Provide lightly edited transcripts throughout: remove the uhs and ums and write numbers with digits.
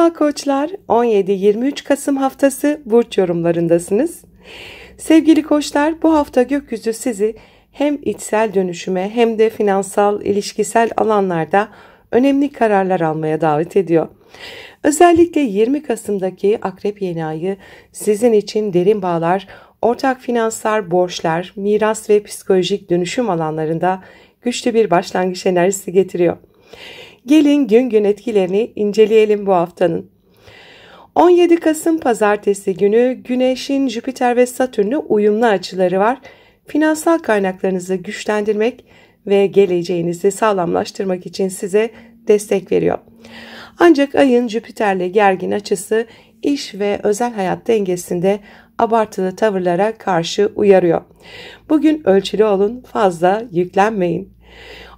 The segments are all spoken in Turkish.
Merhaba koçlar, 17-23 Kasım haftası burç yorumlarındasınız. Sevgili koçlar, bu hafta gökyüzü sizi hem içsel dönüşüme hem de finansal, ilişkisel alanlarda önemli kararlar almaya davet ediyor. Özellikle 20 Kasım'daki Akrep yeni ayı sizin için derin bağlar, ortak finanslar, borçlar, miras ve psikolojik dönüşüm alanlarında güçlü bir başlangıç enerjisi getiriyor. Gelin gün gün etkilerini inceleyelim bu haftanın. 17 Kasım Pazartesi günü Güneş'in Jüpiter ve Satürn'le uyumlu açıları var. Finansal kaynaklarınızı güçlendirmek ve geleceğinizi sağlamlaştırmak için size destek veriyor. Ancak ayın Jüpiter'le gergin açısı iş ve özel hayat dengesinde abartılı tavırlara karşı uyarıyor. Bugün ölçülü olun, fazla yüklenmeyin.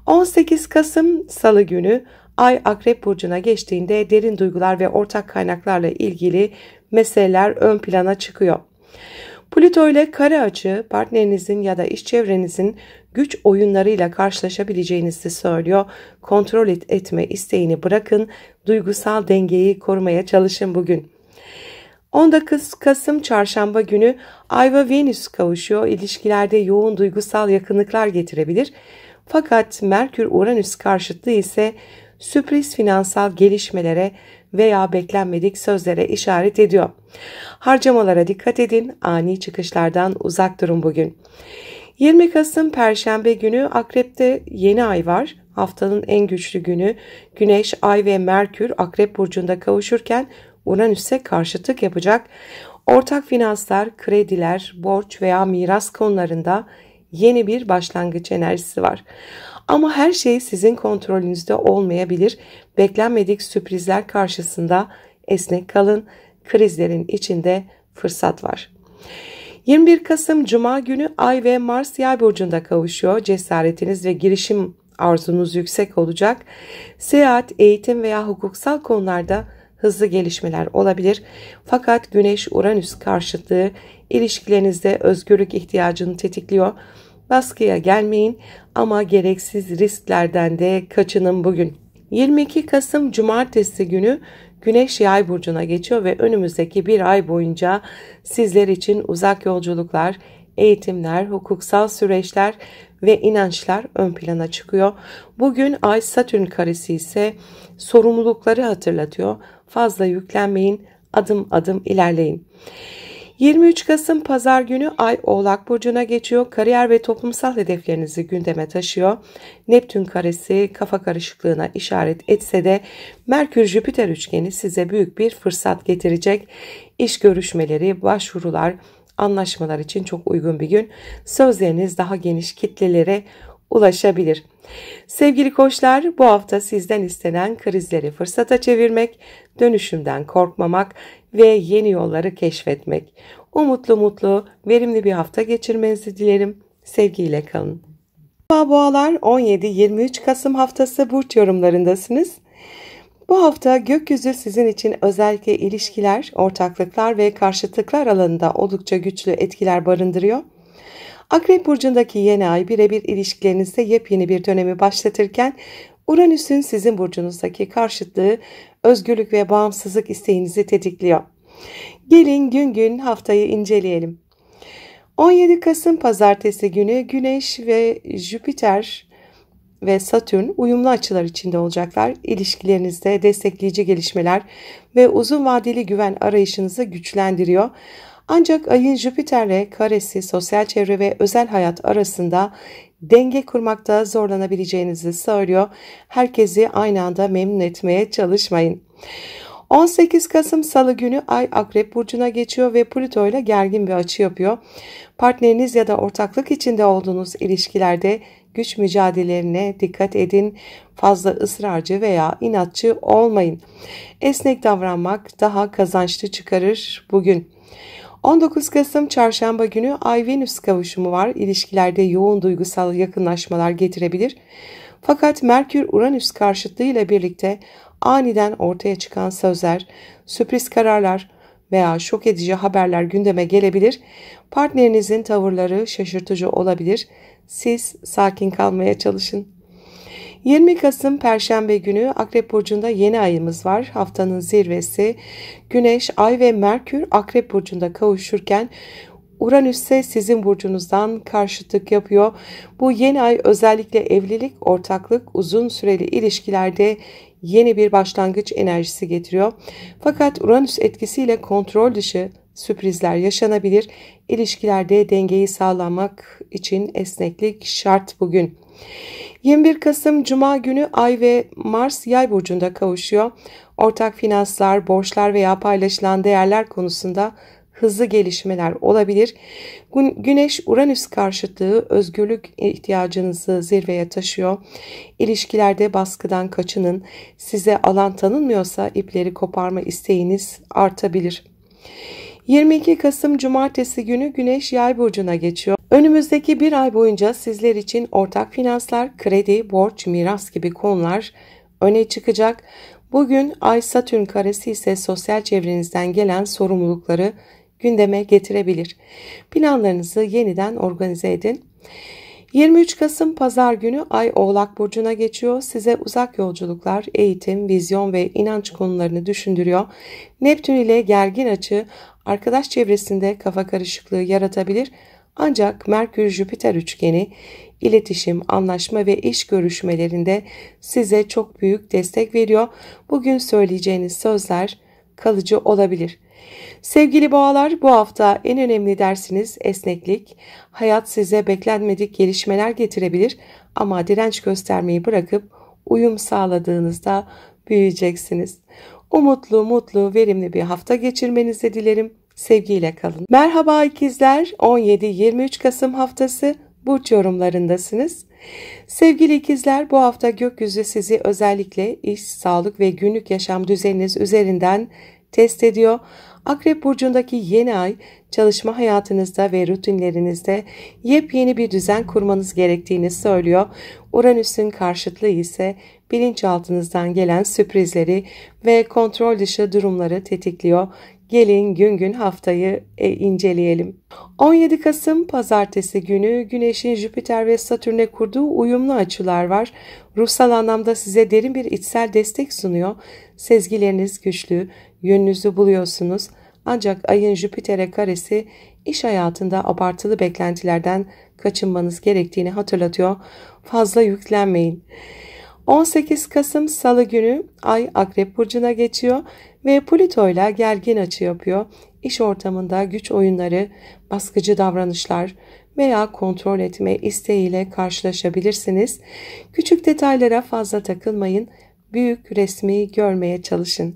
18 Kasım Salı günü Ay Akrep Burcu'na geçtiğinde derin duygular ve ortak kaynaklarla ilgili meseleler ön plana çıkıyor. Plüto ile kare açı partnerinizin ya da iş çevrenizin güç oyunlarıyla karşılaşabileceğinizi söylüyor. Kontrol etme isteğini bırakın, duygusal dengeyi korumaya çalışın bugün. 19 Kasım Çarşamba günü Ay ve Venüs kavuşuyor. İlişkilerde yoğun duygusal yakınlıklar getirebilir. Fakat Merkür-Uranüs karşıtlığı ise sürpriz finansal gelişmelere veya beklenmedik sözlere işaret ediyor. Harcamalara dikkat edin, ani çıkışlardan uzak durun bugün. 20 Kasım Perşembe günü Akrep'te yeni ay var. Haftanın en güçlü günü. Güneş, Ay ve Merkür Akrep Burcu'nda kavuşurken Uranüs'e karşıtlık yapacak. Ortak finanslar, krediler, borç veya miras konularında yeni bir başlangıç enerjisi var. Ama her şey sizin kontrolünüzde olmayabilir. Beklenmedik sürprizler karşısında esnek kalın. Krizlerin içinde fırsat var. 21 Kasım Cuma günü Ay ve Mars Yay burcunda kavuşuyor. Cesaretiniz ve girişim arzunuz yüksek olacak. Seyahat, eğitim veya hukuksal konularda hızlı gelişmeler olabilir. Fakat Güneş-Uranüs karşıtlığı ilişkilerinizde özgürlük ihtiyacını tetikliyor. Baskıya gelmeyin ama gereksiz risklerden de kaçının bugün. 22 Kasım Cumartesi günü Güneş Yay burcuna geçiyor ve önümüzdeki bir ay boyunca sizler için uzak yolculuklar, eğitimler, hukuksal süreçler ve inançlar ön plana çıkıyor. Bugün Ay Satürn karesi ise sorumlulukları hatırlatıyor. Fazla yüklenmeyin, adım adım ilerleyin. 23 Kasım Pazar günü Ay Oğlak Burcu'na geçiyor. Kariyer ve toplumsal hedeflerinizi gündeme taşıyor. Neptün karesi kafa karışıklığına işaret etse de Merkür-Jüpiter üçgeni size büyük bir fırsat getirecek. İş görüşmeleri, başvurular, anlaşmalar için çok uygun bir gün. Sözleriniz daha geniş kitlelere ulaşabilir. Sevgili koçlar, bu hafta sizden istenen krizleri fırsata çevirmek, dönüşümden korkmamak ve yeni yolları keşfetmek. Umutlu, verimli bir hafta geçirmenizi dilerim. Sevgiyle kalın. Boğalar 17-23 Kasım haftası burç yorumlarındasınız. Bu hafta gökyüzü sizin için özellikle ilişkiler, ortaklıklar ve karşıtlıklar alanında oldukça güçlü etkiler barındırıyor. Akrep burcundaki yeni ay birebir ilişkilerinizde yepyeni bir dönemi başlatırken Uranüs'ün sizin burcunuzdaki karşıtlığı özgürlük ve bağımsızlık isteğinizi tetikliyor. Gelin gün gün haftayı inceleyelim. 17 Kasım Pazartesi günü Güneş ve Jüpiter ve Satürn uyumlu açılar içinde olacaklar. İlişkilerinizde destekleyici gelişmeler ve uzun vadeli güven arayışınızı güçlendiriyor. Ancak ayın Jüpiter'le karesi sosyal çevre ve özel hayat arasında denge kurmakta zorlanabileceğinizi söylüyor. Herkesi aynı anda memnun etmeye çalışmayın. 18 Kasım Salı günü Ay Akrep Burcu'na geçiyor ve Plüto ile gergin bir açı yapıyor. Partneriniz ya da ortaklık içinde olduğunuz ilişkilerde güç mücadelelerine dikkat edin. Fazla ısrarcı veya inatçı olmayın. Esnek davranmak daha kazançlı çıkarır bugün. 19 Kasım Çarşamba günü Ay-Venüs kavuşumu var. İlişkilerde yoğun duygusal yakınlaşmalar getirebilir. Fakat Merkür-Uranüs karşıtlığı ile birlikte aniden ortaya çıkan sözler, sürpriz kararlar veya şok edici haberler gündeme gelebilir. Partnerinizin tavırları şaşırtıcı olabilir. Siz sakin kalmaya çalışın. 20 Kasım Perşembe günü Akrep Burcu'nda yeni ayımız var. Haftanın zirvesi. Güneş, Ay ve Merkür Akrep Burcu'nda kavuşurken Uranüs ise sizin burcunuzdan karşıtlık yapıyor. Bu yeni ay özellikle evlilik, ortaklık, uzun süreli ilişkilerde yeni bir başlangıç enerjisi getiriyor. Fakat Uranüs etkisiyle kontrol dışı sürprizler yaşanabilir. İlişkilerde dengeyi sağlamak için esneklik şart bugün. 21 Kasım Cuma günü Ay ve Mars Yay burcunda kavuşuyor. Ortak finanslar, borçlar veya paylaşılan değerler konusunda hızlı gelişmeler olabilir. Güneş-Uranüs karşıtlığı özgürlük ihtiyacınızı zirveye taşıyor. İlişkilerde baskıdan kaçının. Size alan tanınmıyorsa ipleri koparma isteğiniz artabilir. 22 Kasım Cumartesi günü Güneş Yay burcuna geçiyor. Önümüzdeki bir ay boyunca sizler için ortak finanslar, kredi, borç, miras gibi konular öne çıkacak. Bugün Ay-Satürn karesi ise sosyal çevrenizden gelen sorumlulukları gündeme getirebilir. Planlarınızı yeniden organize edin. 23 Kasım Pazar günü Ay Oğlak Burcu'na geçiyor. Size uzak yolculuklar, eğitim, vizyon ve inanç konularını düşündürüyor. Neptün ile gergin açı arkadaş çevresinde kafa karışıklığı yaratabilir. Ancak Merkür-Jüpiter üçgeni iletişim, anlaşma ve iş görüşmelerinde size çok büyük destek veriyor. Bugün söyleyeceğiniz sözler kalıcı olabilir. Sevgili boğalar, bu hafta en önemli dersiniz esneklik. Hayat size beklenmedik gelişmeler getirebilir ama direnç göstermeyi bırakıp uyum sağladığınızda büyüyeceksiniz. Umutlu, mutlu, verimli bir hafta geçirmenizi dilerim. Sevgiyle kalın. Merhaba ikizler, 17-23 Kasım haftası burç yorumlarındasınız. Sevgili ikizler, bu hafta gökyüzü sizi özellikle iş, sağlık ve günlük yaşam düzeniniz üzerinden test ediyor. Akrep burcundaki yeni ay çalışma hayatınızda ve rutinlerinizde yepyeni bir düzen kurmanız gerektiğini söylüyor. Uranüs'ün karşıtlığı ise bilinçaltınızdan gelen sürprizleri ve kontrol dışı durumları tetikliyor. Gelin gün gün haftayı inceleyelim. 17 Kasım Pazartesi günü Güneş'in Jüpiter ve Satürn'e kurduğu uyumlu açılar var. Ruhsal anlamda size derin bir içsel destek sunuyor. Sezgileriniz güçlü, yönünüzü buluyorsunuz. Ancak ayın Jüpiter'e karesi iş hayatında abartılı beklentilerden kaçınmanız gerektiğini hatırlatıyor. Fazla yüklenmeyin. 18 Kasım Salı günü Ay Akrep Burcu'na geçiyor ve Plüto ile gergin açı yapıyor. İş ortamında güç oyunları, baskıcı davranışlar veya kontrol etme isteğiyle karşılaşabilirsiniz. Küçük detaylara fazla takılmayın, büyük resmi görmeye çalışın.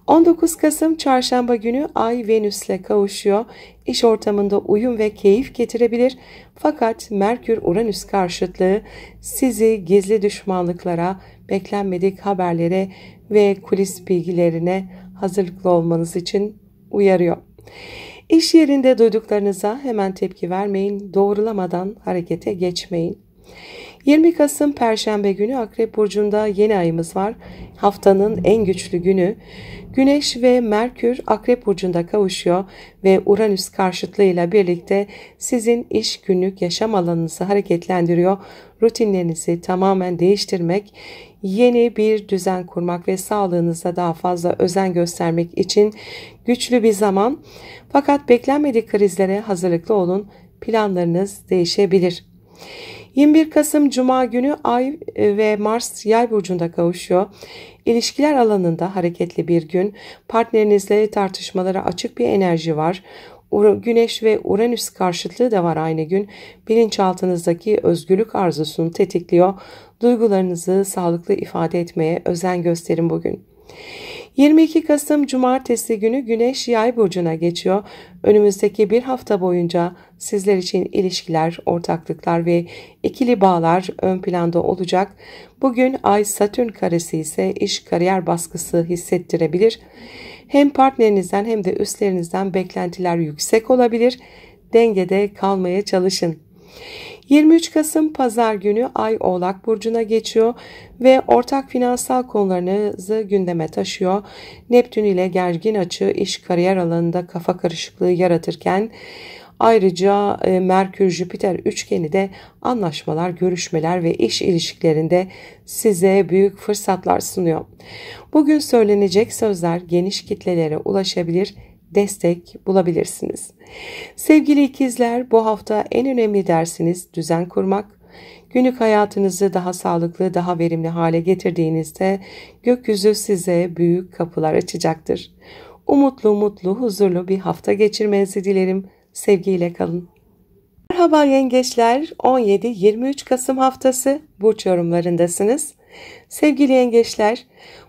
19 Kasım Çarşamba günü Ay Venüs'le kavuşuyor. İş ortamında uyum ve keyif getirebilir. Fakat Merkür-Uranüs karşıtlığı sizi gizli düşmanlıklara, beklenmedik haberlere ve kulis bilgilerine hazırlıklı olmanız için uyarıyor. İş yerinde duyduklarınıza hemen tepki vermeyin, doğrulamadan harekete geçmeyin. 20 Kasım Perşembe günü Akrep Burcu'nda yeni ayımız var. Haftanın en güçlü günü. Güneş ve Merkür Akrep Burcu'nda kavuşuyor ve Uranüs karşıtlığıyla birlikte sizin iş günlük yaşam alanınızı hareketlendiriyor. Rutinlerinizi tamamen değiştirmek, yeni bir düzen kurmak ve sağlığınıza daha fazla özen göstermek için güçlü bir zaman. Fakat beklenmedik krizlere hazırlıklı olun. Planlarınız değişebilir. 21 Kasım Cuma günü Ay ve Mars Yay burcunda kavuşuyor. İlişkiler alanında hareketli bir gün. Partnerinizle tartışmalara açık bir enerji var. Güneş ve Uranüs karşıtlığı da var aynı gün. Bilinçaltınızdaki özgürlük arzusunu tetikliyor. Duygularınızı sağlıklı ifade etmeye özen gösterin bugün. 22 Kasım Cumartesi günü Güneş Yay burcuna geçiyor. Önümüzdeki bir hafta boyunca sizler için ilişkiler, ortaklıklar ve ikili bağlar ön planda olacak. Bugün Ay-Satürn karesi ise iş kariyer baskısı hissettirebilir. Hem partnerinizden hem de üstlerinizden beklentiler yüksek olabilir. Dengede kalmaya çalışın. 23 Kasım Pazar günü Ay Oğlak Burcu'na geçiyor ve ortak finansal konularınızı gündeme taşıyor. Neptün ile gergin açı iş kariyer alanında kafa karışıklığı yaratırken Ayrıca Merkür-Jüpiter üçgeni de anlaşmalar, görüşmeler ve iş ilişkilerinde size büyük fırsatlar sunuyor. Bugün söylenecek sözler geniş kitlelere ulaşabilir, destek bulabilirsiniz. Sevgili ikizler, bu hafta en önemli dersiniz düzen kurmak. Günlük hayatınızı daha sağlıklı, daha verimli hale getirdiğinizde gökyüzü size büyük kapılar açacaktır. Umutlu, mutlu, huzurlu bir hafta geçirmenizi dilerim. Sevgiyle kalın. Merhaba yengeçler, 17-23 Kasım haftası burç yorumlarındasınız. Sevgili yengeçler,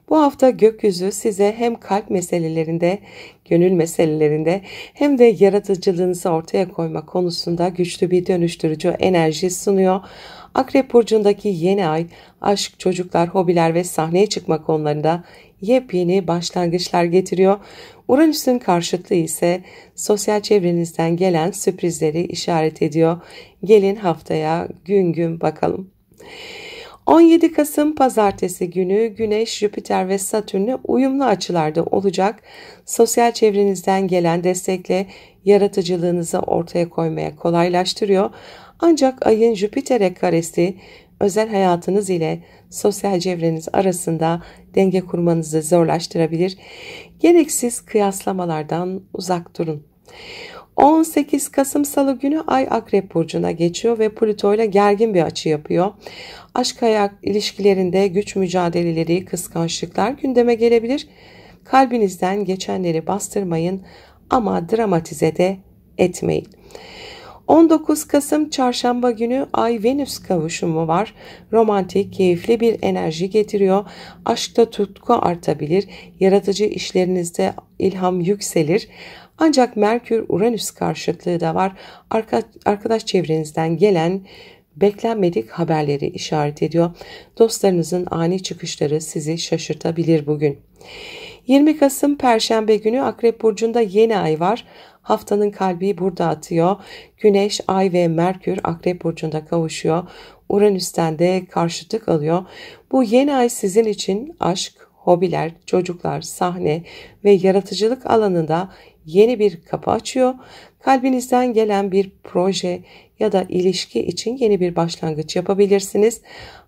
bu hafta gökyüzü size hem kalp meselelerinde, gönül meselelerinde hem de yaratıcılığınızı ortaya koyma konusunda güçlü bir dönüştürücü enerji sunuyor. Akrep burcundaki yeni ay, aşk, çocuklar, hobiler ve sahneye çıkma konularında yepyeni başlangıçlar getiriyor. Uranüs'ün karşıtlığı ise sosyal çevrenizden gelen sürprizleri işaret ediyor. Gelin haftaya gün gün bakalım. 17 Kasım Pazartesi günü Güneş, Jüpiter ve Satürn'le uyumlu açılarda olacak. Sosyal çevrenizden gelen destekle yaratıcılığınızı ortaya koymaya kolaylaştırıyor. Ancak ayın Jüpiter'e karesi özel hayatınız ile sosyal çevreniz arasında denge kurmanızı zorlaştırabilir. Gereksiz kıyaslamalardan uzak durun. 18 Kasım Salı günü Ay Akrep Burcu'na geçiyor ve Plüto ile gergin bir açı yapıyor. Aşk hayat ilişkilerinde güç mücadeleleri, kıskançlıklar gündeme gelebilir. Kalbinizden geçenleri bastırmayın ama dramatize de etmeyin. 19 Kasım Çarşamba günü Ay-Venüs kavuşumu var. Romantik, keyifli bir enerji getiriyor. Aşkta tutku artabilir. Yaratıcı işlerinizde ilham yükselir. Ancak Merkür-Uranüs karşıtlığı da var. Arkadaş çevrenizden gelen beklenmedik haberleri işaret ediyor. Dostlarınızın ani çıkışları sizi şaşırtabilir bugün. 20 Kasım Perşembe günü Akrep Burcu'nda yeni ay var. Haftanın kalbi burada atıyor. Güneş, Ay ve Merkür Akrep Burcu'nda kavuşuyor. Uranüs'ten de karşıtlık alıyor. Bu yeni ay sizin için aşk, hobiler, çocuklar, sahne ve yaratıcılık alanında yeni bir kapı açıyor. Kalbinizden gelen bir proje ya da ilişki için yeni bir başlangıç yapabilirsiniz.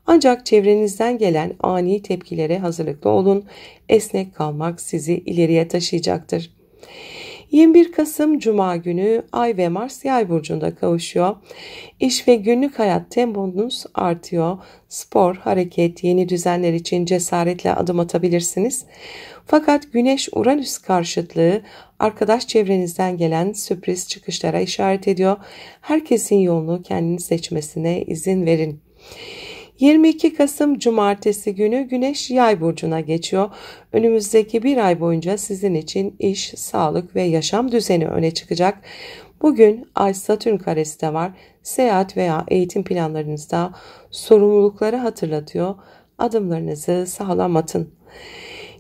Ancak çevrenizden gelen ani tepkilere hazırlıklı olun. Esnek kalmak sizi ileriye taşıyacaktır. 21 Kasım Cuma günü Ay ve Mars Yay burcunda kavuşuyor. İş ve günlük hayat temponuz artıyor. Spor, hareket, yeni düzenler için cesaretle adım atabilirsiniz. Fakat Güneş-Uranüs karşıtlığı arkadaş çevrenizden gelen sürpriz çıkışlara işaret ediyor. Herkesin yolunu kendini seçmesine izin verin. 22 Kasım Cumartesi günü Güneş Yay burcuna geçiyor. Önümüzdeki bir ay boyunca sizin için iş, sağlık ve yaşam düzeni öne çıkacak. Bugün Ay Satürn karesi de var. Seyahat veya eğitim planlarınızda sorumlulukları hatırlatıyor. Adımlarınızı sağlam atın.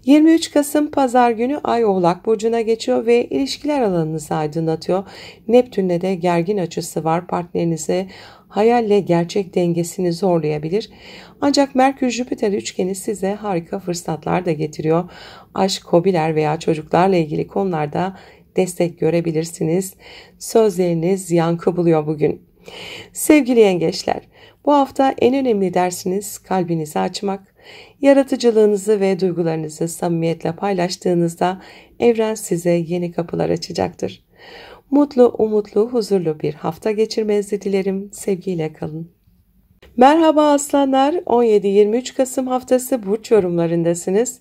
23 Kasım Pazar günü Ay Oğlak Burcu'na geçiyor ve ilişkiler alanınızı aydınlatıyor. Neptün'le de gergin açısı var. Partnerinize hayalle gerçek dengesini zorlayabilir. Ancak Merkür-Jüpiter üçgeni size harika fırsatlar da getiriyor. Aşk, hobiler veya çocuklarla ilgili konularda destek görebilirsiniz. Sözleriniz yankı buluyor bugün. Sevgili yengeçler, bu hafta en önemli dersiniz kalbinizi açmak. Yaratıcılığınızı ve duygularınızı samimiyetle paylaştığınızda evren size yeni kapılar açacaktır. Mutlu, umutlu, huzurlu bir hafta geçirmenizi dilerim. Sevgiyle kalın. Merhaba aslanlar, 17-23 Kasım haftası burç yorumlarındasınız.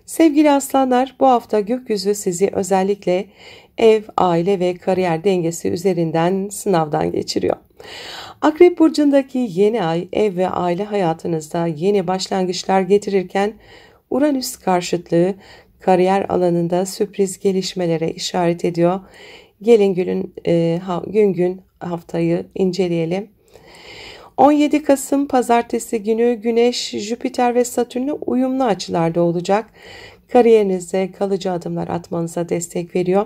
Sevgili aslanlar, bu hafta gökyüzü sizi özellikle ev, aile ve kariyer dengesi üzerinden sınavdan geçiriyor. Akrep burcundaki yeni ay ev ve aile hayatınızda yeni başlangıçlar getirirken Uranüs karşıtlığı kariyer alanında sürpriz gelişmelere işaret ediyor. Gelin gün gün haftayı inceleyelim. 17 Kasım Pazartesi günü Güneş, Jüpiter ve Satürn'le uyumlu açılarda olacak. Kariyerinizde kalıcı adımlar atmanıza destek veriyor.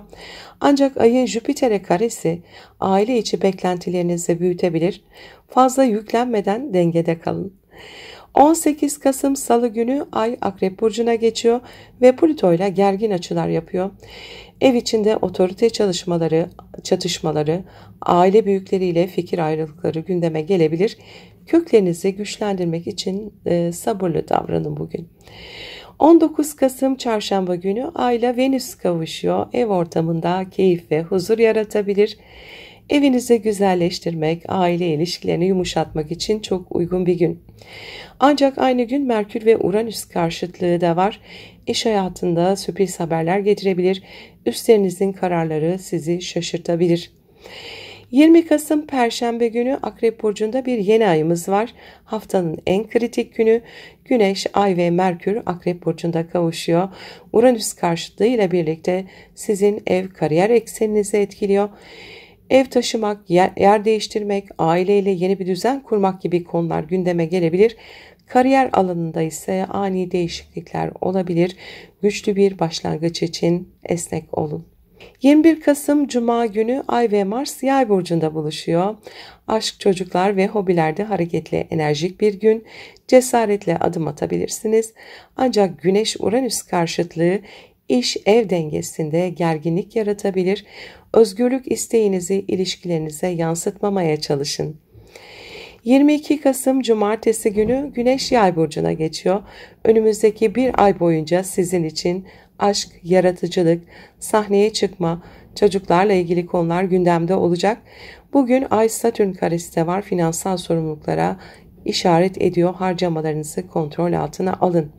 Ancak ayın Jüpiter'e karesi aile içi beklentilerinizi büyütebilir. Fazla yüklenmeden dengede kalın. 18 Kasım Salı günü Ay Akrep Burcu'na geçiyor ve Plüto ile gergin açılar yapıyor. Ev içinde otorite çatışmaları, aile büyükleriyle fikir ayrılıkları gündeme gelebilir. Köklerinizi güçlendirmek için sabırlı davranın bugün. 19 Kasım Çarşamba günü Ay ile Venüs kavuşuyor. Ev ortamında keyif ve huzur yaratabilir. Evinizi güzelleştirmek, aile ilişkilerini yumuşatmak için çok uygun bir gün. Ancak aynı gün Merkür ve Uranüs karşıtlığı da var. İş hayatında sürpriz haberler getirebilir. Üstlerinizin kararları sizi şaşırtabilir. 20 Kasım Perşembe günü Akrep Burcu'nda bir yeni ayımız var. Haftanın en kritik günü. Güneş, Ay ve Merkür Akrep Burcu'nda kavuşuyor. Uranüs karşıtlığı ile birlikte sizin ev kariyer ekseninizi etkiliyor. Ev taşımak, yer değiştirmek, aileyle yeni bir düzen kurmak gibi konular gündeme gelebilir. Kariyer alanında ise ani değişiklikler olabilir. Güçlü bir başlangıç için esnek olun. 21 Kasım Cuma günü Ay ve Mars Yay burcunda buluşuyor. Aşk, çocuklar ve hobilerde hareketli, enerjik bir gün. Cesaretle adım atabilirsiniz. Ancak Güneş-Uranüs karşıtlığı iş ev dengesinde gerginlik yaratabilir. Özgürlük isteğinizi ilişkilerinize yansıtmamaya çalışın. 22 Kasım Cumartesi günü Güneş Yay burcuna geçiyor. Önümüzdeki bir ay boyunca sizin için aşk, yaratıcılık, sahneye çıkma, çocuklarla ilgili konular gündemde olacak. Bugün Ay Satürn karesi de var. Finansal sorumluluklara işaret ediyor. Harcamalarınızı kontrol altına alın.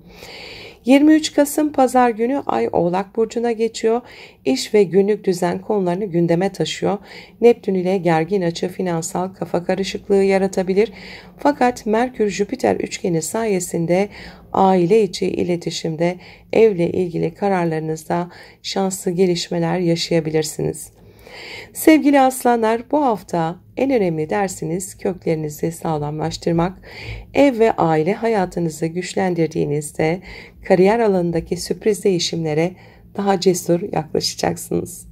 23 Kasım Pazar günü Ay Oğlak Burcu'na geçiyor. İş ve günlük düzen konularını gündeme taşıyor. Neptün ile gergin açı finansal kafa karışıklığı yaratabilir. Fakat Merkür-Jüpiter üçgeni sayesinde aile içi iletişimde evle ilgili kararlarınızda şanslı gelişmeler yaşayabilirsiniz. Sevgili aslanlar, bu hafta en önemli dersiniz köklerinizi sağlamlaştırmak. Ev ve aile hayatınızı güçlendirdiğinizde kariyer alanındaki sürpriz değişimlere daha cesur yaklaşacaksınız.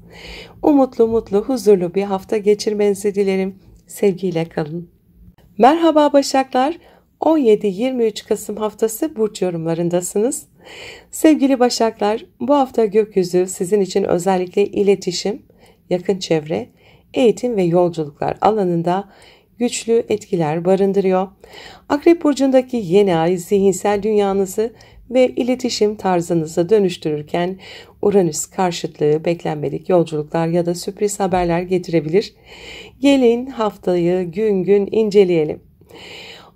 Umutlu, mutlu, huzurlu bir hafta geçirmenizi dilerim. Sevgiyle kalın. Merhaba Başaklar, 17-23 Kasım haftası burç yorumlarındasınız. Sevgili Başaklar, bu hafta gökyüzü sizin için özellikle iletişim, yakın çevre, eğitim ve yolculuklar alanında güçlü etkiler barındırıyor. Akrep burcundaki yeni ay zihinsel dünyanızı ve iletişim tarzınızı dönüştürürken Uranüs karşıtlığı beklenmedik yolculuklar ya da sürpriz haberler getirebilir. Gelin haftayı gün gün inceleyelim.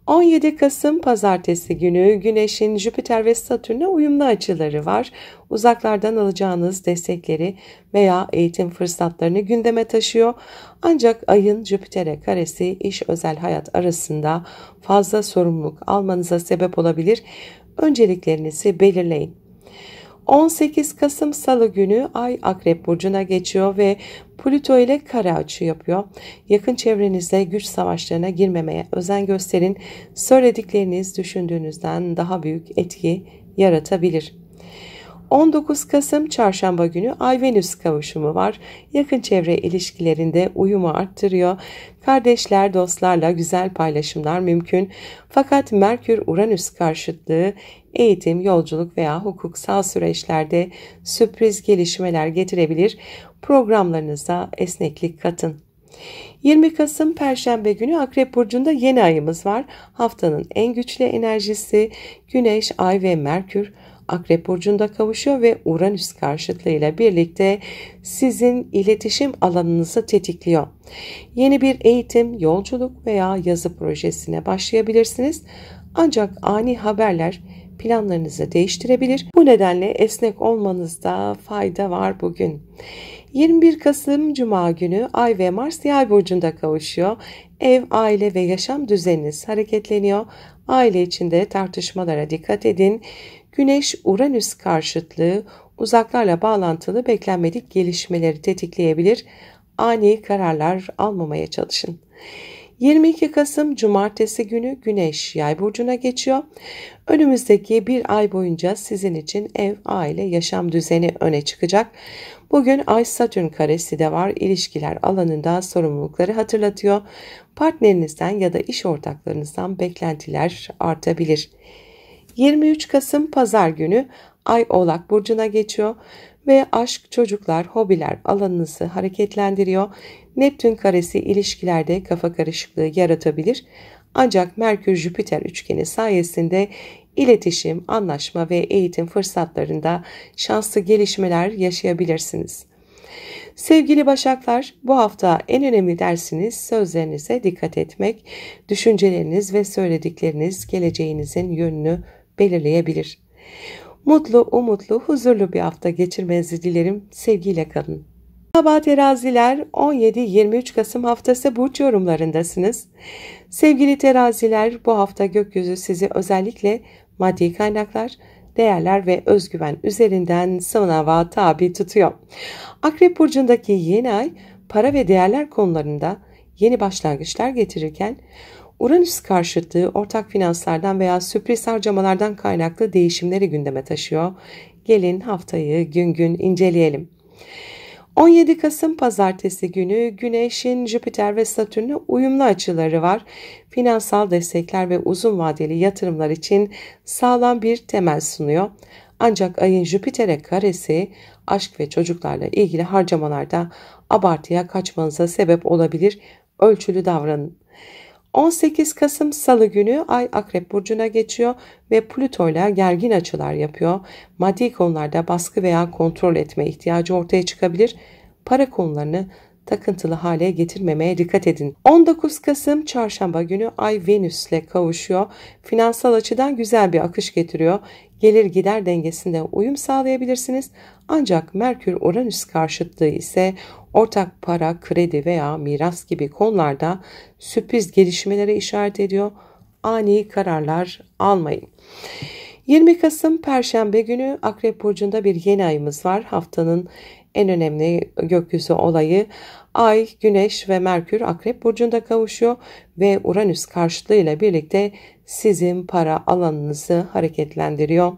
17 Kasım Pazartesi günü Güneş'in Jüpiter ve Satürn'e uyumlu açıları var. Uzaklardan alacağınız destekleri veya eğitim fırsatlarını gündeme taşıyor. Ancak ayın Jüpiter'e karesi iş özel hayat arasında fazla sorumluluk almanıza sebep olabilir. Önceliklerinizi belirleyin. 18 Kasım Salı günü Ay Akrep Burcu'na geçiyor ve Plüto ile kare açı yapıyor. Yakın çevrenizde güç savaşlarına girmemeye özen gösterin. Söyledikleriniz düşündüğünüzden daha büyük etki yaratabilir. 19 Kasım Çarşamba günü Ay-Venüs kavuşumu var. Yakın çevre ilişkilerinde uyumu arttırıyor. Kardeşler, dostlarla güzel paylaşımlar mümkün. Fakat Merkür-Uranüs karşıtlığı eğitim, yolculuk veya hukuksal süreçlerde sürpriz gelişmeler getirebilir. Programlarınıza esneklik katın. 20 Kasım Perşembe günü Akrep Burcu'nda yeni ayımız var. Haftanın en güçlü enerjisi Güneş, Ay ve Merkür Akrep Burcu'nda kavuşuyor ve Uranüs karşıtlığıyla birlikte sizin iletişim alanınızı tetikliyor. Yeni bir eğitim, yolculuk veya yazı projesine başlayabilirsiniz. Ancak ani haberler planlarınızı değiştirebilir. Bu nedenle esnek olmanızda fayda var bugün. 21 Kasım Cuma günü Ay ve Mars Yay burcunda kavuşuyor. Ev, aile ve yaşam düzeniniz hareketleniyor. Aile içinde tartışmalara dikkat edin. Güneş-Uranüs karşıtlığı uzaklarla bağlantılı beklenmedik gelişmeleri tetikleyebilir. Ani kararlar almamaya çalışın. 22 Kasım Cumartesi günü Güneş Yay burcuna geçiyor. Önümüzdeki bir ay boyunca sizin için ev, aile, yaşam düzeni öne çıkacak. Bugün Ay-Satürn karesi de var. İlişkiler alanında sorumlulukları hatırlatıyor. Partnerinizden ya da iş ortaklarınızdan beklentiler artabilir. 23 Kasım Pazar günü Ay Oğlak burcuna geçiyor ve aşk, çocuklar, hobiler alanınızı hareketlendiriyor. Neptün karesi ilişkilerde kafa karışıklığı yaratabilir. Ancak Merkür-Jüpiter üçgeni sayesinde iletişim, anlaşma ve eğitim fırsatlarında şanslı gelişmeler yaşayabilirsiniz. Sevgili Başaklar, bu hafta en önemli dersiniz sözlerinize dikkat etmek. Düşünceleriniz ve söyledikleriniz geleceğinizin yönünü belirleyebilir. Mutlu, umutlu, huzurlu bir hafta geçirmenizi dilerim. Sevgiyle kalın. Merhaba teraziler, 17-23 Kasım haftası burç yorumlarındasınız. Sevgili teraziler, bu hafta gökyüzü sizi özellikle maddi kaynaklar, değerler ve özgüven üzerinden sınava tabi tutuyor. Akrep burcundaki yeni ay para ve değerler konularında yeni başlangıçlar getirirken Uranüs karşıtlığı ortak finanslardan veya sürpriz harcamalardan kaynaklı değişimleri gündeme taşıyor. Gelin haftayı gün gün inceleyelim. 17 Kasım Pazartesi günü Güneş'in Jüpiter ve Satürn'e uyumlu açıları var. Finansal destekler ve uzun vadeli yatırımlar için sağlam bir temel sunuyor. Ancak ayın Jüpiter'e karesi aşk ve çocuklarla ilgili harcamalarda abartıya kaçmanıza sebep olabilir. Ölçülü davranın. 18 Kasım Salı günü Ay Akrep burcuna geçiyor ve Plüto ile gergin açılar yapıyor. Maddi konularda baskı veya kontrol etme ihtiyacı ortaya çıkabilir. Para konularını takıntılı hale getirmemeye dikkat edin. 19 Kasım Çarşamba günü Ay Venüs ile kavuşuyor. Finansal açıdan güzel bir akış getiriyor. Gelir gider dengesinde uyum sağlayabilirsiniz. Ancak Merkür-Uranüs karşıtlığı ise ortak para, kredi veya miras gibi konularda sürpriz gelişmelere işaret ediyor. Ani kararlar almayın. 20 Kasım Perşembe günü Akrep burcunda bir yeni ayımız var. Haftanın en önemli gökyüzü olayı Ay, Güneş ve Merkür Akrep burcunda kavuşuyor ve Uranüs karşıtlığıyla birlikte sizin para alanınızı hareketlendiriyor.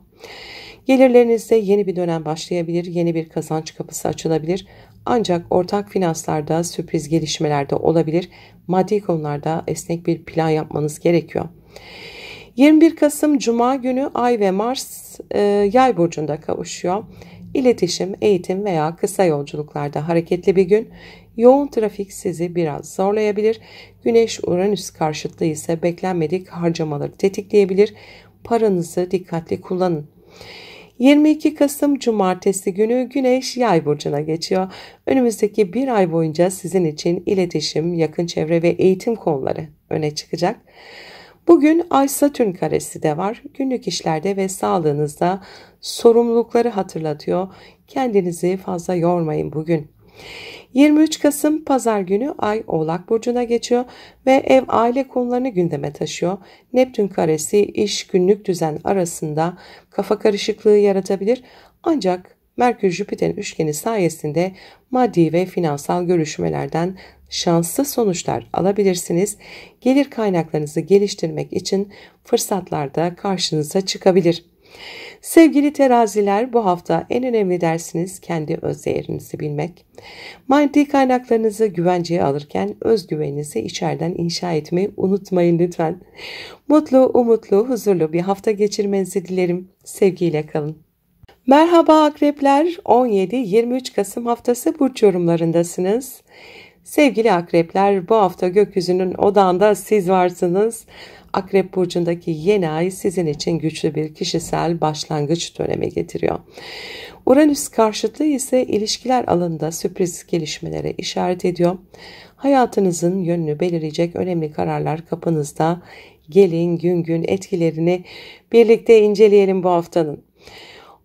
Gelirlerinizde yeni bir dönem başlayabilir, yeni bir kazanç kapısı açılabilir. Ancak ortak finanslarda sürpriz gelişmeler de olabilir. Maddi konularda esnek bir plan yapmanız gerekiyor. 21 Kasım Cuma günü Ay ve Mars Yay burcunda kavuşuyor. İletişim, eğitim veya kısa yolculuklarda hareketli bir gün. Yoğun trafik sizi biraz zorlayabilir. Güneş-Uranüs karşıtlığı ise beklenmedik harcamaları tetikleyebilir. Paranızı dikkatli kullanın. 22 Kasım Cumartesi günü Güneş Yay burcuna geçiyor. Önümüzdeki bir ay boyunca sizin için iletişim, yakın çevre ve eğitim konuları öne çıkacak. Bugün Ay-Satürn karesi de var. Günlük işlerde ve sağlığınızda sorumlulukları hatırlatıyor. Kendinizi fazla yormayın bugün. 23 Kasım Pazar günü Ay Oğlak burcuna geçiyor ve ev aile konularını gündeme taşıyor. Neptün karesi iş günlük düzen arasında kafa karışıklığı yaratabilir. Ancak Merkür-Jüpiter üçgeni sayesinde maddi ve finansal görüşmelerden şanslı sonuçlar alabilirsiniz. Gelir kaynaklarınızı geliştirmek için fırsatlar da karşınıza çıkabilir. Sevgili teraziler, bu hafta en önemli dersiniz kendi öz değerinizi bilmek. Maddi kaynaklarınızı güvenceye alırken özgüveninizi içeriden inşa etmeyi unutmayın lütfen. Mutlu, umutlu, huzurlu bir hafta geçirmenizi dilerim. Sevgiyle kalın. Merhaba akrepler, 17-23 Kasım haftası burç yorumlarındasınız. Sevgili akrepler, bu hafta gökyüzünün odağında siz varsınız. Akrep burcundaki yeni ay sizin için güçlü bir kişisel başlangıç dönemi getiriyor. Uranüs karşıtlığı ise ilişkiler alanında sürpriz gelişmelere işaret ediyor. Hayatınızın yönünü belirleyecek önemli kararlar kapınızda. Gelin gün gün etkilerini birlikte inceleyelim bu haftanın.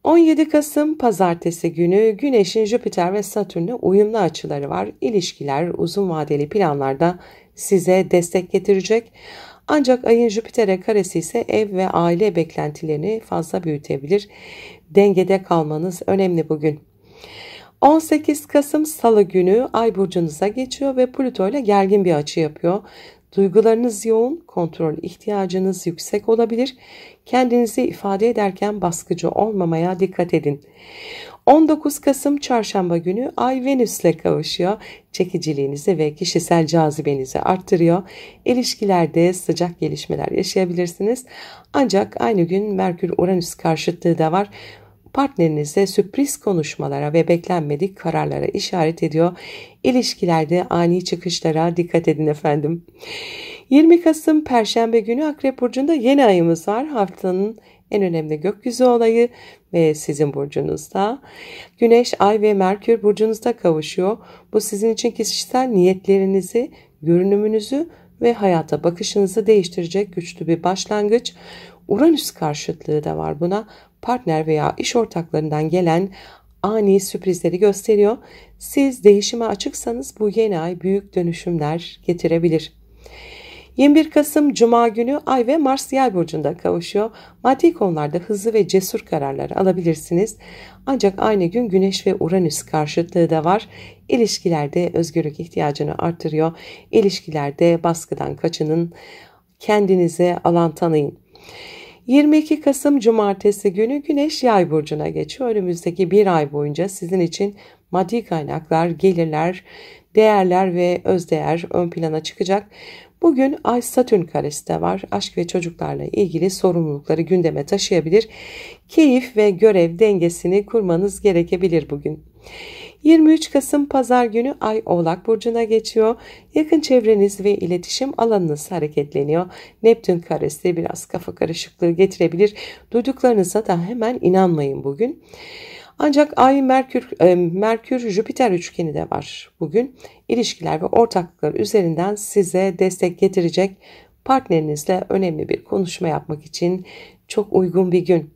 17 Kasım Pazartesi günü Güneş'in Jüpiter ve Satürn'e uyumlu açıları var. İlişkiler uzun vadeli planlarda size destek getirecek. Ancak ayın Jüpiter'e karesi ise ev ve aile beklentilerini fazla büyütebilir. Dengede kalmanız önemli bugün. 18 Kasım Salı günü Ay burcunuza geçiyor ve Plüto ile gergin bir açı yapıyor. Duygularınız yoğun, kontrol ihtiyacınız yüksek olabilir. Kendinizi ifade ederken baskıcı olmamaya dikkat edin. 19 Kasım Çarşamba günü Ay Venüs'le kavuşuyor. Çekiciliğinizi ve kişisel cazibenizi arttırıyor. İlişkilerde sıcak gelişmeler yaşayabilirsiniz. Ancak aynı gün Merkür-Uranüs karşıtlığı da var. Partnerinizle sürpriz konuşmalara ve beklenmedik kararlara işaret ediyor. İlişkilerde ani çıkışlara dikkat edin efendim. 20 Kasım Perşembe günü Akrep Burcu'nda yeni ayımız var. Haftanın en önemli gökyüzü olayı ve sizin burcunuzda. Güneş, Ay ve Merkür burcunuzda kavuşuyor. Bu sizin için kişisel niyetlerinizi, görünümünüzü ve hayata bakışınızı değiştirecek güçlü bir başlangıç. Uranüs karşıtlığı da var buna. Partner veya iş ortaklarından gelen ani sürprizleri gösteriyor. Siz değişime açıksanız bu yeni ay büyük dönüşümler getirebilir. 21 Kasım Cuma günü Ay ve Mars Yay burcunda kavuşuyor. Maddi konularda hızlı ve cesur kararlar alabilirsiniz. Ancak aynı gün Güneş ve Uranüs karşıtlığı da var. İlişkilerde özgürlük ihtiyacını artırıyor. İlişkilerde baskıdan kaçının, kendinize alan tanıyın. 22 Kasım Cumartesi günü Güneş Yay burcuna geçiyor. Önümüzdeki bir ay boyunca sizin için maddi kaynaklar, gelirler, değerler ve özdeğer ön plana çıkacak. Bugün Ay Satürn karesi de var. Aşk ve çocuklarla ilgili sorumlulukları gündeme taşıyabilir. Keyif ve görev dengesini kurmanız gerekebilir bugün. 23 Kasım Pazar günü Ay Oğlak burcuna geçiyor. Yakın çevreniz ve iletişim alanınız hareketleniyor. Neptün karesi biraz kafa karışıklığı getirebilir. Duyduklarınıza da hemen inanmayın bugün. Ancak Ay Merkür Jüpiter üçgeni de var bugün. İlişkiler ve ortaklıklar üzerinden size destek getirecek, partnerinizle önemli bir konuşma yapmak için çok uygun bir gün.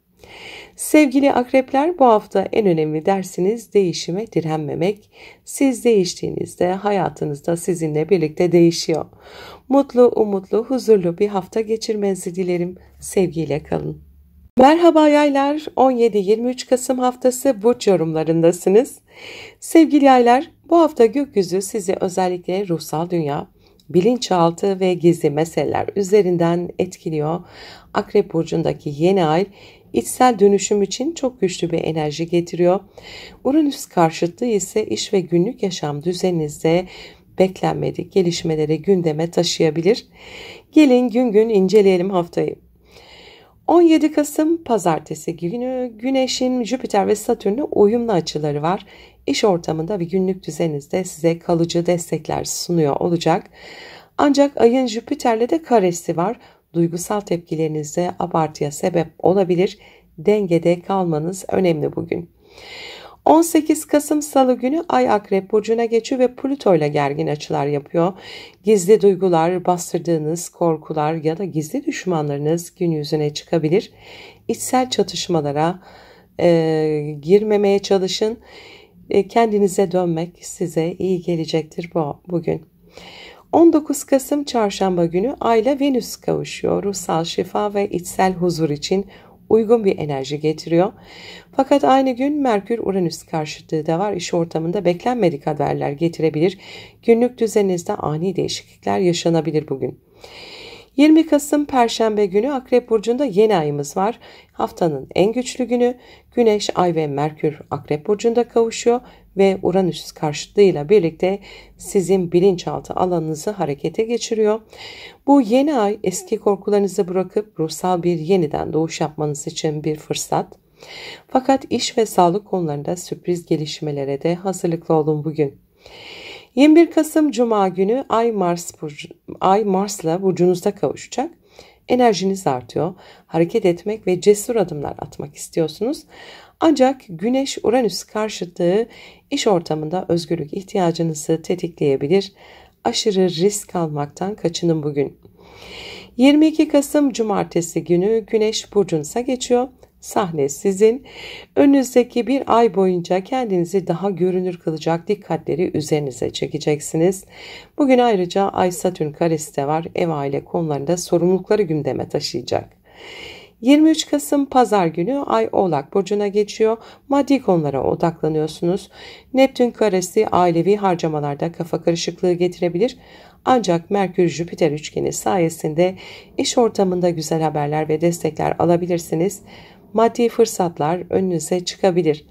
Sevgili akrepler, bu hafta en önemli dersiniz değişime direnmemek. Siz değiştiğinizde hayatınızda sizinle birlikte değişiyor. Mutlu, umutlu, huzurlu bir hafta geçirmenizi dilerim. Sevgiyle kalın. Merhaba yaylar, 17-23 Kasım haftası burç yorumlarındasınız. Sevgili yaylar, bu hafta gökyüzü sizi özellikle ruhsal dünya, bilinçaltı ve gizli meseleler üzerinden etkiliyor. Akrep burcundaki yeni ay içsel dönüşüm için çok güçlü bir enerji getiriyor. Uranüs karşıtlığı ise iş ve günlük yaşam düzeninizde beklenmedik gelişmeleri gündeme taşıyabilir. Gelin gün gün inceleyelim haftayı. 17 Kasım Pazartesi günü Güneş'in Jüpiter ve Satürn'le uyumlu açıları var. İş ortamında ve günlük düzeninizde size kalıcı destekler sunuyor olacak. Ancak ayın Jüpiter'le de karesi var. Duygusal tepkilerinizde abartıya sebep olabilir. Dengede kalmanız önemli bugün. 18 Kasım Salı günü Ay Akrep burcuna geçiyor ve Plüto ile gergin açılar yapıyor. Gizli duygular, bastırdığınız korkular ya da gizli düşmanlarınız gün yüzüne çıkabilir. İçsel çatışmalara girmemeye çalışın. Kendinize dönmek size iyi gelecektir bugün. 19 Kasım Çarşamba günü Ay ile Venüs kavuşuyor. Ruhsal şifa ve içsel huzur için uygun bir enerji getiriyor. Fakat aynı gün Merkür-Uranüs karşıtlığı da var. İş ortamında beklenmedik haberler getirebilir. Günlük düzeninizde ani değişiklikler yaşanabilir bugün. 20 Kasım Perşembe günü Akrep burcunda yeni ayımız var. Haftanın en güçlü günü. Güneş, Ay ve Merkür Akrep burcunda kavuşuyor ve Uranüs karşıtlığıyla birlikte sizin bilinçaltı alanınızı harekete geçiriyor. Bu yeni ay eski korkularınızı bırakıp ruhsal bir yeniden doğuş yapmanız için bir fırsat. Fakat iş ve sağlık konularında sürpriz gelişmelere de hazırlıklı olun bugün. 21 Kasım Cuma günü Ay Mars'la burcunuzda kavuşacak. Enerjiniz artıyor. Hareket etmek ve cesur adımlar atmak istiyorsunuz. Ancak Güneş-Uranüs karşıtlığı iş ortamında özgürlük ihtiyacınızı tetikleyebilir. Aşırı risk almaktan kaçının bugün. 22 Kasım Cumartesi günü Güneş burcunuza geçiyor. Sahne sizin. Önünüzdeki bir ay boyunca kendinizi daha görünür kılacak dikkatleri üzerinize çekeceksiniz. Bugün ayrıca Ay Satürn karesi de var. Ev aile konularında sorumlulukları gündeme taşıyacak. 23 Kasım Pazar günü Ay Oğlak burcuna geçiyor. Maddi konulara odaklanıyorsunuz. Neptün karesi ailevi harcamalarda kafa karışıklığı getirebilir. Ancak Merkür-Jüpiter üçgeni sayesinde iş ortamında güzel haberler ve destekler alabilirsiniz. Maddi fırsatlar önünüze çıkabilir.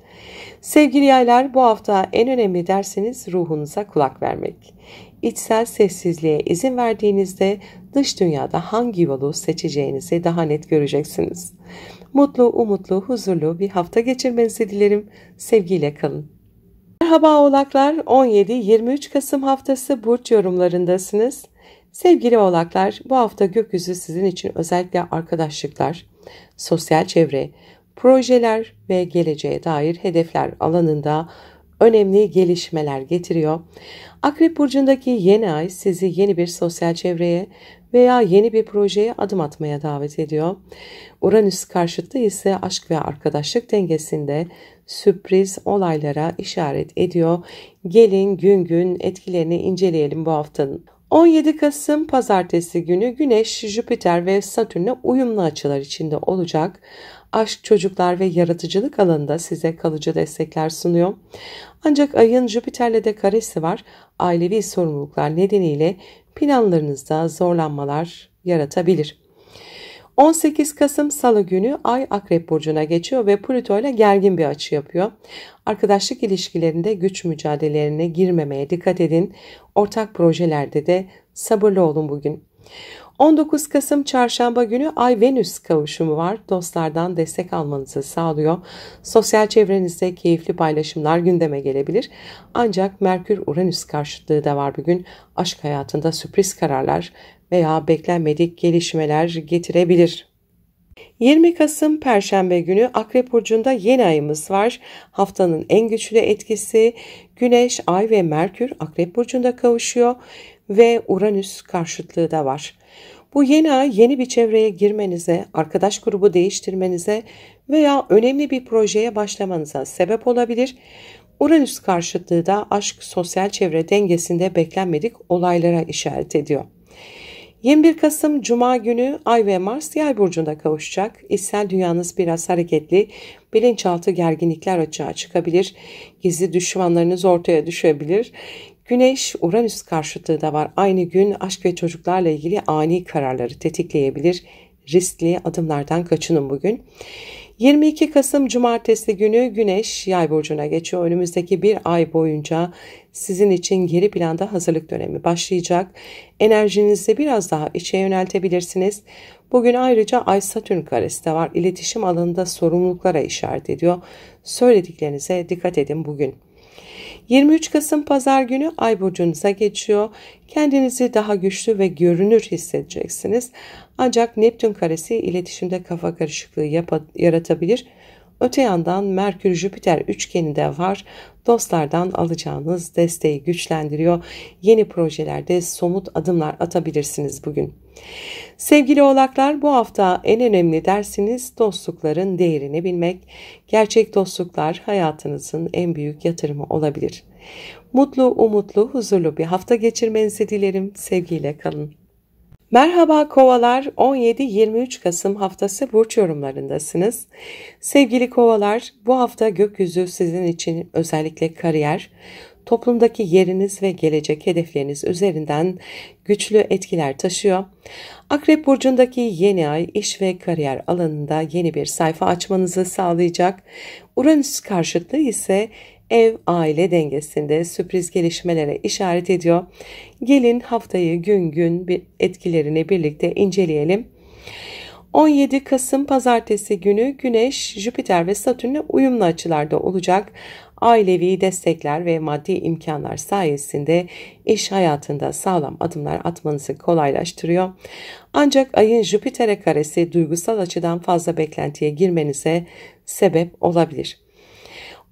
Sevgili yaylar, bu hafta en önemli dersiniz ruhunuza kulak vermek. İçsel sessizliğe izin verdiğinizde dış dünyada hangi yolu seçeceğinizi daha net göreceksiniz. Mutlu, umutlu, huzurlu bir hafta geçirmenizi dilerim. Sevgiyle kalın. Merhaba Oğlaklar, 17-23 Kasım haftası burç yorumlarındasınız. Sevgili Oğlaklar, bu hafta gökyüzü sizin için özellikle arkadaşlıklar, sosyal çevre, projeler ve geleceğe dair hedefler alanında önemli gelişmeler getiriyor. Akrep burcundaki yeni ay sizi yeni bir sosyal çevreye veya yeni bir projeye adım atmaya davet ediyor. Uranüs karşıtı ise aşk ve arkadaşlık dengesinde sürpriz olaylara işaret ediyor. Gelin gün gün etkilerini inceleyelim bu haftanın. 17 Kasım Pazartesi günü Güneş, Jüpiter ve Satürn'le uyumlu açılar içinde olacak. Aşk, çocuklar ve yaratıcılık alanında size kalıcı destekler sunuyor. Ancak ayın Jüpiter'le de karesi var. Ailevi sorumluluklar nedeniyle planlarınızda zorlanmalar yaratabilir. 18 Kasım Salı günü Ay Akrep Burcu'na geçiyor ve Plüto ile gergin bir açı yapıyor. Arkadaşlık ilişkilerinde güç mücadelelerine girmemeye dikkat edin. Ortak projelerde de sabırlı olun bugün. 19 Kasım Çarşamba günü Ay-Venüs kavuşumu var. Dostlardan destek almanızı sağlıyor. Sosyal çevrenizde keyifli paylaşımlar gündeme gelebilir. Ancak Merkür-Uranüs karşıtlığı da var bugün. Aşk hayatında sürpriz kararlar veya beklenmedik gelişmeler getirebilir. 20 Kasım Perşembe günü Akrep Burcu'nda yeni ayımız var. Haftanın en güçlü etkisi Güneş, Ay ve Merkür Akrep Burcu'nda kavuşuyor ve Uranüs karşıtlığı da var. Bu yeni ay yeni bir çevreye girmenize, arkadaş grubu değiştirmenize veya önemli bir projeye başlamanıza sebep olabilir. Uranüs karşıtlığı da aşk, sosyal çevre dengesinde beklenmedik olaylara işaret ediyor. 21 Kasım Cuma günü Ay ve Mars Yay burcunda kavuşacak. İçsel dünyanız biraz hareketli, bilinçaltı gerginlikler açığa çıkabilir, gizli düşmanlarınız ortaya düşebilir. Güneş, Uranüs karşıtlığı da var. Aynı gün aşk ve çocuklarla ilgili ani kararları tetikleyebilir. Riskli adımlardan kaçının bugün. 22 Kasım Cumartesi günü Güneş Yay burcuna geçiyor. Önümüzdeki bir ay boyunca sizin için geri planda hazırlık dönemi başlayacak. Enerjinizi biraz daha içe yöneltebilirsiniz. Bugün ayrıca Ay-Satürn karesi de var. İletişim alanında sorumluluklara işaret ediyor. Söylediklerinize dikkat edin bugün. 23 Kasım Pazar günü Ay burcunuza geçiyor. Kendinizi daha güçlü ve görünür hissedeceksiniz. Ancak Neptün karesi iletişimde kafa karışıklığı yaratabilir. Öte yandan Merkür-Jüpiter üçgeni de var. Dostlardan alacağınız desteği güçlendiriyor. Yeni projelerde somut adımlar atabilirsiniz bugün. Sevgili Oğlaklar, bu hafta en önemli dersiniz dostlukların değerini bilmek. Gerçek dostluklar hayatınızın en büyük yatırımı olabilir. Mutlu, umutlu, huzurlu bir hafta geçirmenizi dilerim. Sevgiyle kalın. Merhaba Kovalar, 17-23 Kasım haftası burç yorumlarındasınız. Sevgili Kovalar, bu hafta gökyüzü sizin için özellikle kariyer, toplumdaki yeriniz ve gelecek hedefleriniz üzerinden güçlü etkiler taşıyor. Akrep burcundaki yeni ay iş ve kariyer alanında yeni bir sayfa açmanızı sağlayacak. Uranüs karşıtlığı ise ev aile dengesinde sürpriz gelişmelere işaret ediyor. Gelin haftayı gün gün etkilerini birlikte inceleyelim. 17 Kasım Pazartesi günü Güneş, Jüpiter ve Satürn'le uyumlu açılarda olacak. Ailevi destekler ve maddi imkanlar sayesinde iş hayatında sağlam adımlar atmanızı kolaylaştırıyor. Ancak ayın Jüpiter'e karesi duygusal açıdan fazla beklentiye girmenize sebep olabilir.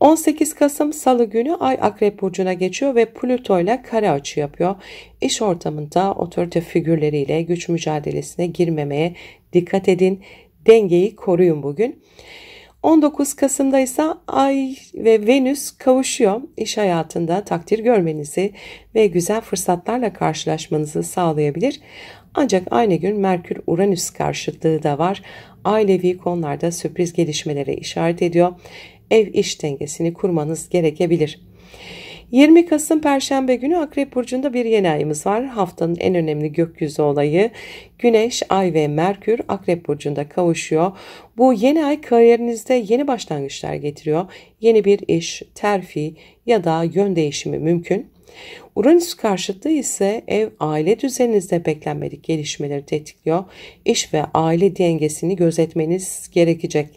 18 Kasım Salı günü Ay Akrep Burcu'na geçiyor ve Plüto ile kare açı yapıyor. İş ortamında otorite figürleriyle güç mücadelesine girmemeye dikkat edin. Dengeyi koruyun bugün. 19 Kasım'da ise Ay ve Venüs kavuşuyor. İş hayatında takdir görmenizi ve güzel fırsatlarla karşılaşmanızı sağlayabilir. Ancak aynı gün Merkür-Uranüs karşıtlığı da var. Ailevi konularda sürpriz gelişmelere işaret ediyor. Ev iş dengesini kurmanız gerekebilir. 20 Kasım Perşembe günü Akrep Burcu'nda bir yeni ayımız var. Haftanın en önemli gökyüzü olayı Güneş, Ay ve Merkür Akrep Burcu'nda kavuşuyor. Bu yeni ay kariyerinizde yeni başlangıçlar getiriyor. Yeni bir iş, terfi ya da yön değişimi mümkün. Uranüs karşıtlığı ise ev aile düzeninizde beklenmedik gelişmeleri tetikliyor. İş ve aile dengesini gözetmeniz gerekecek.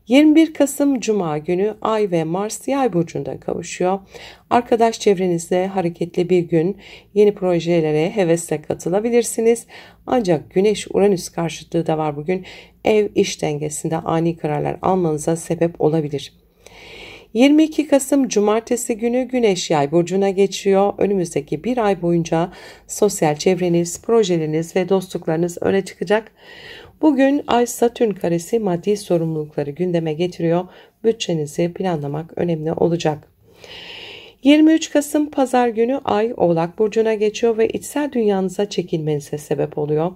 21 Kasım Cuma günü Ay ve Mars Yay burcunda kavuşuyor. Arkadaş çevrenizde hareketli bir gün, yeni projelere hevesle katılabilirsiniz. Ancak Güneş-Uranüs karşıtlığı da var bugün. Ev iş dengesinde ani kararlar almanıza sebep olabilir. 22 Kasım Cumartesi günü Güneş Yay burcuna geçiyor. Önümüzdeki bir ay boyunca sosyal çevreniz, projeleriniz ve dostluklarınız öne çıkacak. Bugün Ay-Satürn karesi maddi sorumlulukları gündeme getiriyor. Bütçenizi planlamak önemli olacak. 23 Kasım Pazar günü Ay Oğlak burcuna geçiyor ve içsel dünyanıza çekilmenize sebep oluyor.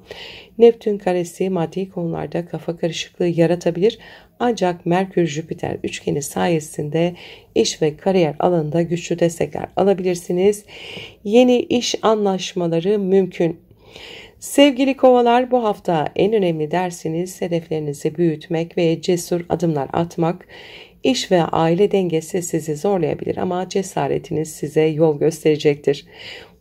Neptün karesi maddi konularda kafa karışıklığı yaratabilir. Ancak Merkür-Jüpiter üçgeni sayesinde iş ve kariyer alanında güçlü destekler alabilirsiniz. Yeni iş anlaşmaları mümkün. Sevgili kovalar, bu hafta en önemli dersiniz hedeflerinizi büyütmek ve cesur adımlar atmak. İş ve aile dengesi sizi zorlayabilir ama cesaretiniz size yol gösterecektir.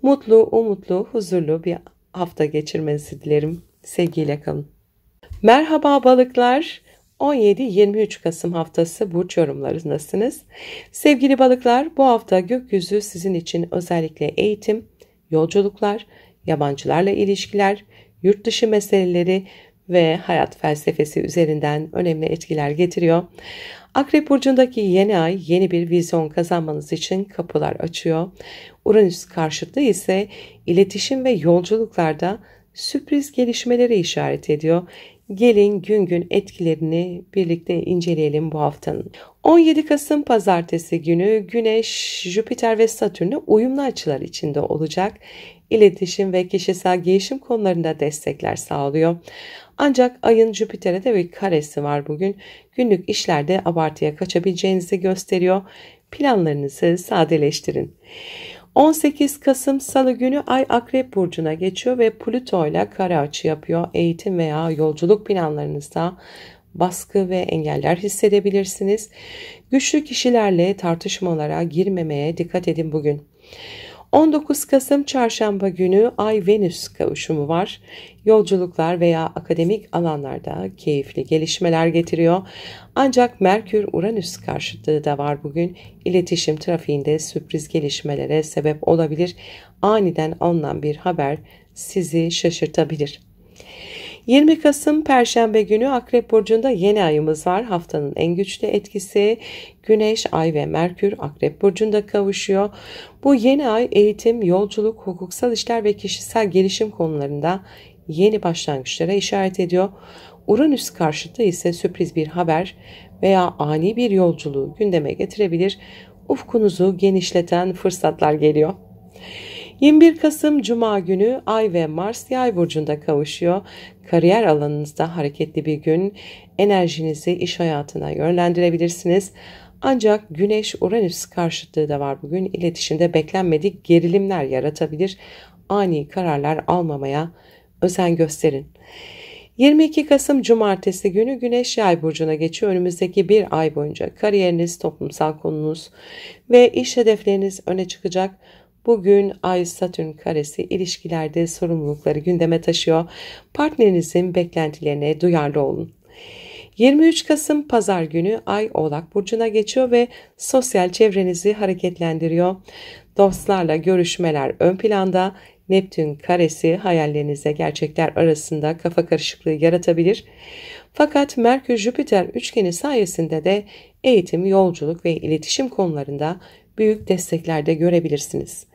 Mutlu, umutlu, huzurlu bir hafta geçirmenizi dilerim. Sevgiyle kalın. Merhaba balıklar. 17-23 Kasım haftası burç yorumlarındasınız. Sevgili balıklar, bu hafta gökyüzü sizin için özellikle eğitim, yolculuklar, yabancılarla ilişkiler, yurt dışı meseleleri ve hayat felsefesi üzerinden önemli etkiler getiriyor. Akrep burcundaki yeni ay yeni bir vizyon kazanmanız için kapılar açıyor. Uranüs karşıtlığı ise iletişim ve yolculuklarda sürpriz gelişmeleri işaret ediyor. Gelin gün gün etkilerini birlikte inceleyelim bu haftanın. 17 Kasım Pazartesi günü Güneş, Jüpiter ve Satürn'e uyumlu açılar içinde olacak. İletişim ve kişisel gelişim konularında destekler sağlıyor. Ancak ayın Jüpiter'e de bir karesi var bugün. Günlük işlerde abartıya kaçabileceğinizi gösteriyor. Planlarınızı sadeleştirin. 18 Kasım Salı günü Ay Akrep Burcu'na geçiyor ve Plüto ile kare açı yapıyor. Eğitim veya yolculuk planlarınızda baskı ve engeller hissedebilirsiniz. Güçlü kişilerle tartışmalara girmemeye dikkat edin bugün. 19 Kasım Çarşamba günü Ay-Venüs kavuşumu var. Yolculuklar veya akademik alanlarda keyifli gelişmeler getiriyor. Ancak Merkür-Uranüs karşıtlığı da var bugün. İletişim trafiğinde sürpriz gelişmelere sebep olabilir. Aniden alınan bir haber sizi şaşırtabilir. 20 Kasım Perşembe günü Akrep Burcu'nda yeni ayımız var. Haftanın en güçlü etkisi Güneş, Ay ve Merkür Akrep Burcu'nda kavuşuyor. Bu yeni ay eğitim, yolculuk, hukuksal işler ve kişisel gelişim konularında yeni başlangıçlara işaret ediyor. Uranüs karşıtı ise sürpriz bir haber veya ani bir yolculuğu gündeme getirebilir. Ufkunuzu genişleten fırsatlar geliyor. 21 Kasım Cuma günü Ay ve Mars Yay burcunda kavuşuyor. Kariyer alanınızda hareketli bir gün, enerjinizi iş hayatına yönlendirebilirsiniz. Ancak Güneş-Uranüs karşıtlığı da var bugün. İletişimde beklenmedik gerilimler yaratabilir. Ani kararlar almamaya özen gösterin. 22 Kasım Cumartesi günü Güneş Yay burcuna geçiyor. Önümüzdeki bir ay boyunca kariyeriniz, toplumsal konunuz ve iş hedefleriniz öne çıkacak. Bugün Ay-Satürn karesi ilişkilerde sorumlulukları gündeme taşıyor. Partnerinizin beklentilerine duyarlı olun. 23 Kasım Pazar günü Ay Oğlak Burcu'na geçiyor ve sosyal çevrenizi hareketlendiriyor. Dostlarla görüşmeler ön planda. Neptün karesi hayallerinizle gerçekler arasında kafa karışıklığı yaratabilir. Fakat Merkür-Jüpiter üçgeni sayesinde de eğitim, yolculuk ve iletişim konularında büyük destekler de görebilirsiniz.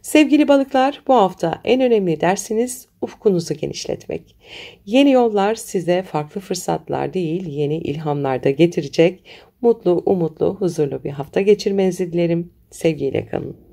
Sevgili balıklar, bu hafta en önemli dersiniz ufkunuzu genişletmek. Yeni yollar size farklı fırsatlar değil, yeni ilhamlar da getirecek. Mutlu, umutlu, huzurlu bir hafta geçirmenizi dilerim. Sevgiyle kalın.